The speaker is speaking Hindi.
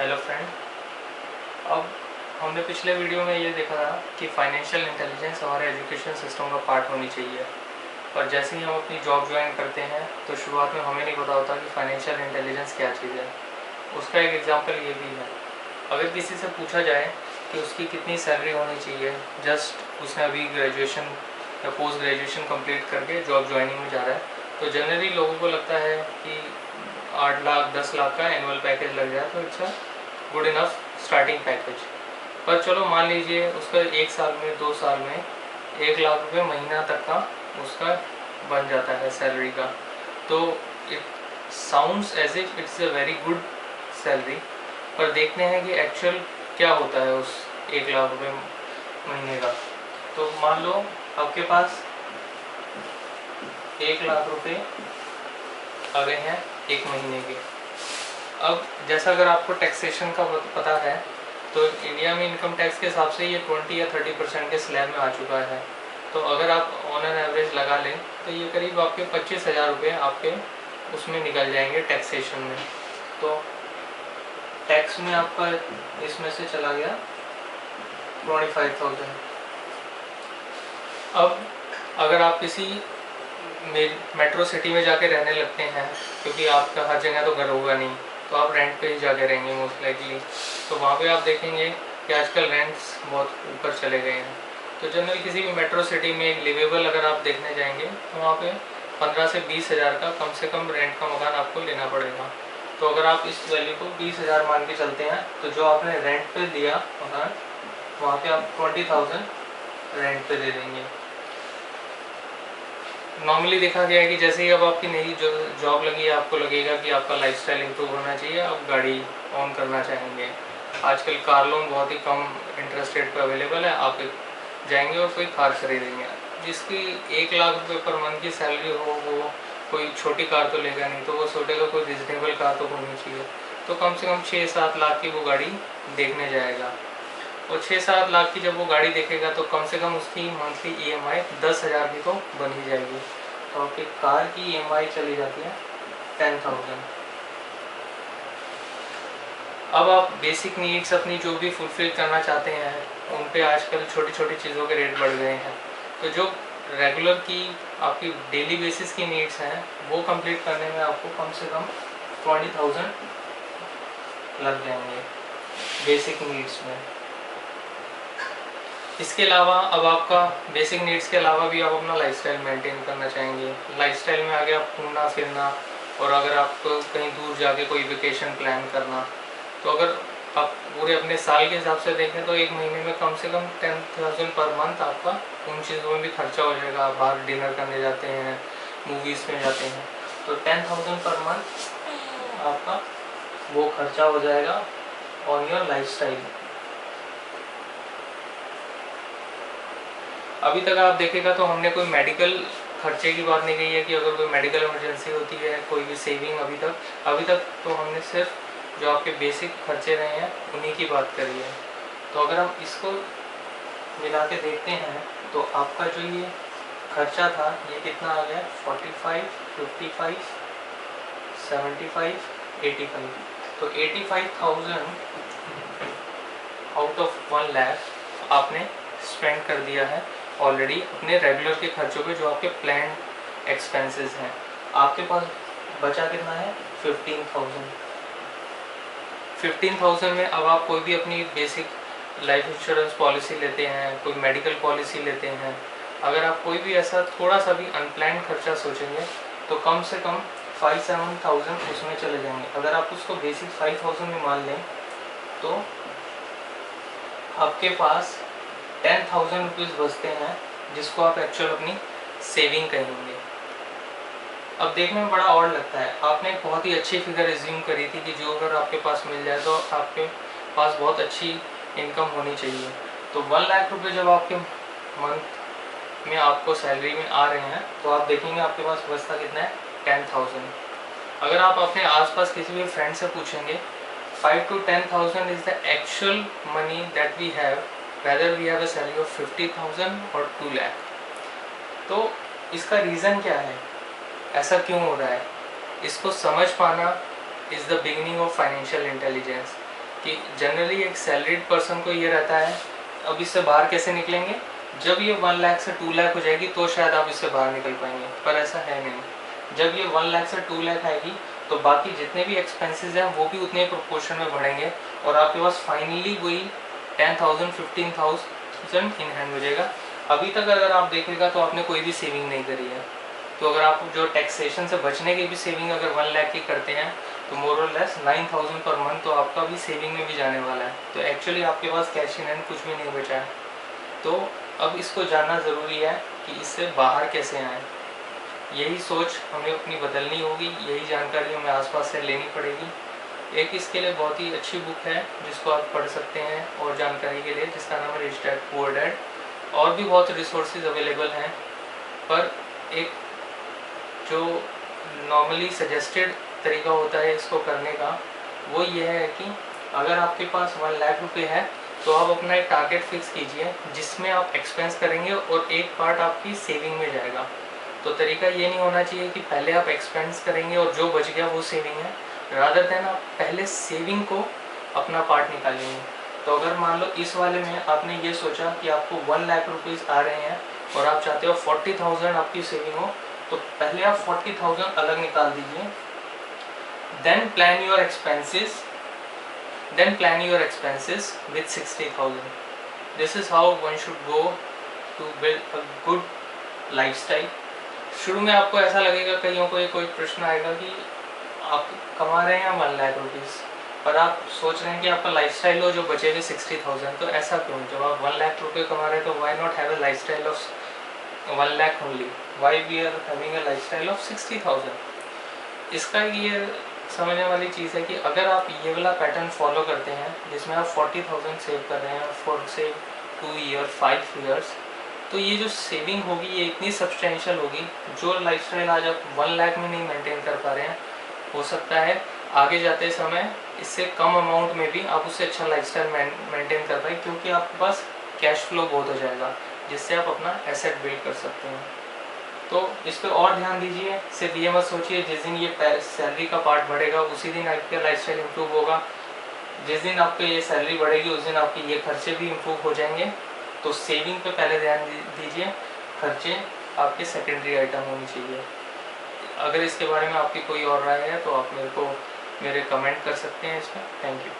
Hello friend. अब हमने पिछले वीडियो में ये देखा था कि फाइनेंशियल इंटेलिजेंस हमारे एजुकेशन सिस्टम का पार्ट होनी चाहिए। और जैसे ही हम अपनी जॉब ज्वाइन करते हैं तो शुरुआत में हमें नहीं पता होता कि फाइनेंशियल इंटेलिजेंस क्या चीज़ है। उसका एक एग्जांपल ये भी है, अगर किसी से पूछा जाए कि उसकी कितनी सैलरी होनी चाहिए, जस्ट उसने अभी ग्रेजुएशन या पोस्ट ग्रेजुएशन कंप्लीट करके जॉब ज्वाइनिंग में जा रहा है, तो जनरली लोगों को लगता है कि 8 लाख 10 लाख का एनुअल पैकेज लग जाए तो it's a good enough starting package. पर चलो मान लीजिए उसका 1 साल में 2 साल में 1 लाख रुपये महीना तक का उसका बन जाता है सैलरी का, तो it sounds as if it's a very good salary. पर देखते हैं कि एक्चुअल क्या होता है उस 1 लाख रुपये महीने का। तो मान लो आपके पास 1 लाख रुपये आ गए हैं एक महीने के। अब जैसा अगर आपको टैक्सेशन का पता है तो इंडिया में इनकम टैक्स के हिसाब से ये 20 या 30% के स्लैब में आ चुका है। तो अगर आप ऑन एन एवरेज लगा लें तो ये करीब आपके 25,000 रुपये आपके उसमें निकल जाएंगे टैक्सेशन में। तो टैक्स में आपका इसमें से चला गया 25,000। अब अगर आप किसी मेट्रो सिटी में जाके रहने लगते हैं, क्योंकि आपका हर जगह तो घर होगा नहीं, तो आप रेंट पे ही जाके रहेंगे मोस्ट लाइकली। तो वहाँ पे आप देखेंगे कि आजकल रेंट्स बहुत ऊपर चले गए हैं। तो जनरल किसी भी मेट्रो सिटी में एक लिवेबल अगर आप देखने जाएंगे तो वहाँ पे 15 से 20,000 का कम से कम रेंट का मकान आपको लेना पड़ेगा। तो अगर आप इस वैल्यू को 20,000 मान के चलते हैं तो जो आपने रेंट पे दिया मकान, वहाँ पे आप 20,000 रेंट पे दे देंगे। नॉर्मली देखा गया है कि जैसे ही अब आपकी नई जो जॉब लगी है, आपको लगेगा कि आपका लाइफस्टाइल इंप्रूव होना चाहिए, आप गाड़ी ऑन करना चाहेंगे। आजकल कार लोन बहुत ही कम इंटरेस्ट रेट पर अवेलेबल है, आप जाएंगे और कोई कार खरीदेंगे। जिसकी 1 लाख रुपये पर मंथ की सैलरी हो वो कोई छोटी कार तो लेगा नहीं, तो वो सोचेगा कोई रिजनेबल कार तो होनी चाहिए। तो कम से कम 6-7 लाख की वो गाड़ी देखने जाएगा। और 6-7 लाख की जब वो गाड़ी देखेगा तो कम से कम उसकी मंथली EMI 10,000 की तो बन ही जाएगी। तो आपकी कार की EMI चली जाती है 10,000। अब आप बेसिक नीड्स अपनी जो भी फुलफिल करना चाहते हैं, उन पे आजकल छोटी छोटी चीज़ों के रेट बढ़ गए हैं। तो जो रेगुलर की आपकी डेली बेसिस की नीड्स हैं वो कंप्लीट करने में आपको कम से कम 20,000 लग जाएंगे बेसिक नीड्स में। इसके अलावा अब आपका बेसिक नीड्स के अलावा भी आप अपना लाइफस्टाइल मेंटेन करना चाहेंगे। लाइफस्टाइल में आगे आप घूमना फिरना, और अगर आपको कहीं दूर जाके कोई वेकेशन प्लान करना, तो अगर आप पूरे अपने साल के हिसाब से देखें तो एक महीने में कम से कम 10,000 पर मंथ आपका उन चीज़ों में भी खर्चा हो जाएगा। आप बाहर डिनर करने जाते हैं, मूवीज़ में जाते हैं, तो 10,000 पर मंथ आपका वो खर्चा हो जाएगा ऑन योर लाइफस्टाइल। अभी तक आप देखेगा तो हमने कोई मेडिकल खर्चे की बात नहीं कही है कि अगर कोई मेडिकल इमरजेंसी होती है, कोई भी सेविंग अभी तक तो हमने सिर्फ जो आपके बेसिक खर्चे रहे हैं उन्हीं की बात करी है। तो अगर हम इसको मिला के देखते हैं तो आपका जो ये खर्चा था ये कितना आ गया, 45, 55, 75, 85। तो 85,000 आउट ऑफ 1 लाख आपने स्पेंड कर दिया है ऑलरेडी अपने रेगुलर के खर्चों पे, जो आपके प्लान एक्सपेंसेस हैं। आपके पास बचा कितना है, 15,000। 15,000 में अब आप कोई भी अपनी बेसिक लाइफ इंश्योरेंस पॉलिसी लेते हैं, कोई मेडिकल पॉलिसी लेते हैं, अगर आप कोई भी ऐसा थोड़ा सा भी अनप्लान्ड खर्चा सोचेंगे तो कम से कम 5-7,000 उसमें चले जाएंगे। अगर आप उसको बेसिक 5,000 में मान लें तो आपके पास 10,000 रुपीज़ बचते हैं, जिसको आप एक्चुअल अपनी सेविंग कहेंगे। अब देखने में बड़ा और लगता है, आपने एक बहुत ही अच्छी फिगर रिज्यूम करी थी कि जो अगर आपके पास मिल जाए तो आपके पास बहुत अच्छी इनकम होनी चाहिए। तो 1 लाख रुपये जब आपके मंथ में आपको सैलरी में आ रहे हैं तो आप देखेंगे आपके पास बचता कितना है, 10,000। अगर आप अपने आसपास किसी भी फ्रेंड से पूछेंगे, 5 to 10,000 is the actual money that we have, whether we have a salary of 50,000 और 2 लाख। तो इसका रीज़न क्या है, ऐसा क्यों हो रहा है, इसको समझ पाना is the beginning of financial intelligence. कि जनरली एक सैलरीड पर्सन को ये रहता है अब इससे बाहर कैसे निकलेंगे, जब ये 1 लाख से 2 लाख हो जाएगी तो शायद आप इससे बाहर निकल पाएंगे, पर ऐसा है नहीं। जब ये 1 लाख से 2 लाख आएगी तो बाकी जितने भी एक्सपेंसेस हैं वो भी उतने प्रोपोर्शन में बढ़ेंगे और आपके पास फाइनली वही 10,000 15,000 इन हैंड हो जाएगा। अभी तक अगर आप देखेगा तो आपने कोई भी सेविंग नहीं करी है, तो अगर आप जो टैक्सेशन से बचने की भी सेविंग अगर 1 लाख की करते हैं तो मोर और लेस 9,000 पर मंथ तो आपका भी सेविंग में भी जाने वाला है। तो एक्चुअली आपके पास कैश इन हैंड कुछ भी नहीं बचा है। तो अब इसको जानना ज़रूरी है कि इससे बाहर कैसे आएँ। यही सोच हमें अपनी बदलनी होगी, यही जानकारी हमें आसपास से लेनी पड़ेगी। एक इसके लिए बहुत ही अच्छी बुक है जिसको आप पढ़ सकते हैं और जानकारी के लिए, जिसका नाम है रिच डैड पुअर डैड। और भी बहुत रिसोर्सेज अवेलेबल हैं, पर एक जो नॉर्मली सजेस्टेड तरीका होता है इसको करने का वो ये है कि अगर आपके पास 1 लाख रुपए है तो आप अपना एक टारगेट फिक्स कीजिए जिसमें आप एक्सपेंस करेंगे और एक पार्ट आपकी सेविंग में जाएगा। तो तरीका ये नहीं होना चाहिए कि पहले आप एक्सपेंस करेंगे और जो बच गया वो सेविंग है, रादर देन आप पहले सेविंग को अपना पार्ट निकालेंगे। तो अगर मान लो इस वाले में आपने ये सोचा कि आपको 1 लाख रुपीज़ आ रहे हैं और आप चाहते हो 40,000 आपकी सेविंग हो, तो पहले आप 40,000 अलग निकाल दीजिए, then plan your expenses with 60,000. This is how one should go to build a good lifestyle. शुरू में आपको ऐसा लगेगा, कईयों को कोई प्रश्न आएगा कि आप कमा रहे हैं 1 लाख रुपीज़ पर आप सोच रहे हैं कि आपका लाइफस्टाइल हो जो बचेगा 60,000, तो ऐसा क्यों? जब आप 1 लाख रुपये कमा रहे हैं तो why not have a lifestyle of 1 lakh only, why we are having a lifestyle of 60,000। इसका ये समझने वाली चीज़ है कि अगर आप ये वाला पैटर्न फॉलो करते हैं जिसमें आप 40,000 सेव कर रहे हैं फॉर से 2 ईयर 5 ईयर्स, तो ये जो सेविंग होगी ये इतनी सब्सटेंशियल होगी, जो लाइफस्टाइल आज आप 1 लाख में नहीं मेंटेन कर पा रहे हैं, हो सकता है आगे जाते समय इससे कम अमाउंट में भी आप उससे अच्छा लाइफस्टाइल मेंटेन कर पाए, क्योंकि आपके पास कैश फ्लो बहुत हो जाएगा जिससे आप अपना एसेट बिल्ड कर सकते हैं। तो इस पर और ध्यान दीजिए, सिर्फ ये मत सोचिए जिस दिन ये सैलरी का पार्ट बढ़ेगा उसी दिन आपका लाइफस्टाइल इम्प्रूव होगा। जिस दिन आपकी ये सैलरी बढ़ेगी उस दिन आपके ये खर्चे भी इम्प्रूव हो जाएंगे। तो सेविंग पे पहले ध्यान दीजिए, खर्चे आपके सेकेंडरी आइटम होनी चाहिए। अगर इसके बारे में आपकी कोई और राय है तो आप मेरे कमेंट कर सकते हैं इसमें। Thank you.